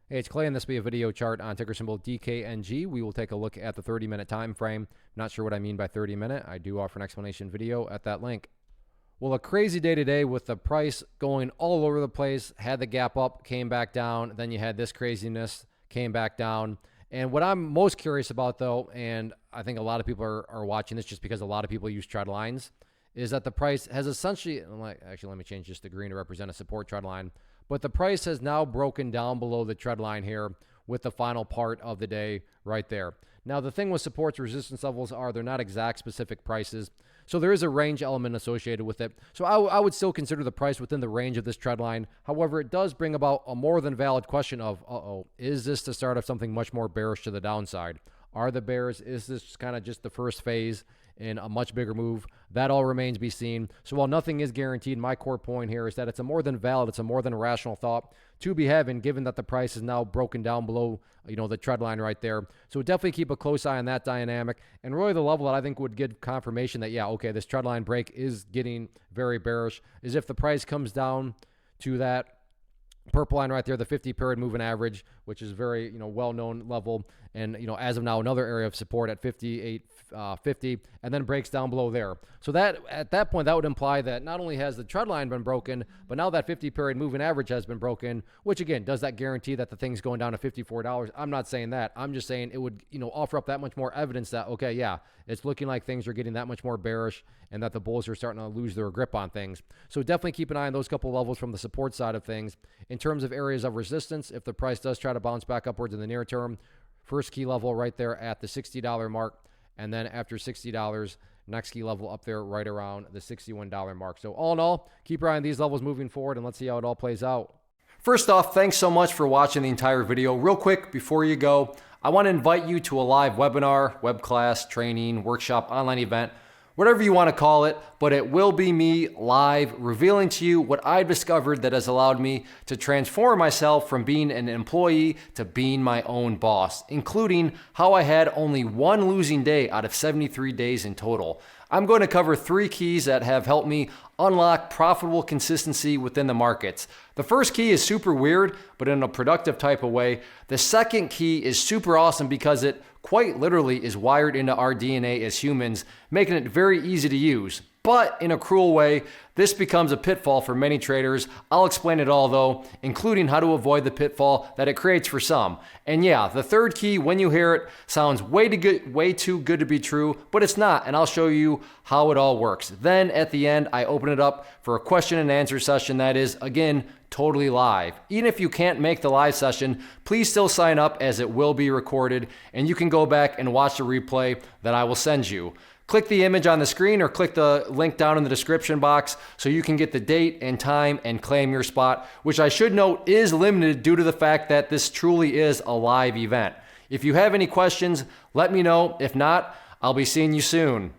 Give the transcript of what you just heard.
Hey, it's Clay, and this will be a video chart on ticker symbol DKNG. We will take a look at the 30-minute time frame. Not sure what I mean by 30-minute. I do offer an explanation video at that link. Well, a crazy day today with the price going all over the place. Had the gap up, came back down. Then you had this craziness, came back down. And what I'm most curious about, though, and I think a lot of people are watching this just because a lot of people use trend lines, is that the price has essentially, actually, let me change this to green to represent a support trend line. But the price has now broken down below the trend line here with the final part of the day right there. Now, the thing with supports resistance levels are they're not exact specific prices. So there is a range element associated with it. So I would still consider the price within the range of this trend line. However, it does bring about a more than valid question of, is this the start of something much more bearish to the downside? Are the bears, is this kind of just the first phase in a much bigger move? That all remains to be seen. So while nothing is guaranteed, my core point here is that it's a more than valid, it's a more than rational thought to be having, given that the price is now broken down below, the trend line right there. So definitely keep a close eye on that dynamic. And really the level that I think would give confirmation that, yeah, okay, this trend line break is getting very bearish is if the price comes down to that purple line right there, the 50-period moving average, which is very, well-known level. And, as of now, another area of support at 58.50, and then breaks down below there. So that at that point, that would imply that not only has the trend line been broken, but now that 50-period moving average has been broken, which again, does that guarantee that the thing's going down to $54? I'm not saying that. I'm just saying it would, offer up that much more evidence that, okay, yeah, it's looking like things are getting that much more bearish and that the bulls are starting to lose their grip on things. So definitely keep an eye on those couple levels from the support side of things. In terms of areas of resistance, if the price does try to bounce back upwards in the near term, first key level right there at the $60 mark. And then after $60, next key level up there right around the $61 mark. So all in all, keep your eye on these levels moving forward, and let's see how it all plays out. First off, thanks so much for watching the entire video. Real quick, before you go, I want to invite you to a live webinar, web class, training, workshop, online event, whatever you want to call it, but it will be me live revealing to you what I've discovered that has allowed me to transform myself from being an employee to being my own boss, including how I had only one losing day out of 73 days in total. I'm going to cover 3 keys that have helped me unlock profitable consistency within the markets. The first key is super weird, but in a productive type of way. The second key is super awesome because it quite literally is wired into our DNA as humans, making it very easy to use. But in a cruel way, this becomes a pitfall for many traders. I'll explain it all though, including how to avoid the pitfall that it creates for some. And yeah, the third key, when you hear it, sounds way too good to be true, but it's not, and I'll show you how it all works. Then at the end, I open it up for a question and answer session that is, again, totally live. Even if you can't make the live session, please still sign up as it will be recorded, and you can go back and watch the replay that I will send you. Click the image on the screen or click the link down in the description box so you can get the date and time and claim your spot, which I should note is limited due to the fact that this truly is a live event. If you have any questions, let me know. If not, I'll be seeing you soon.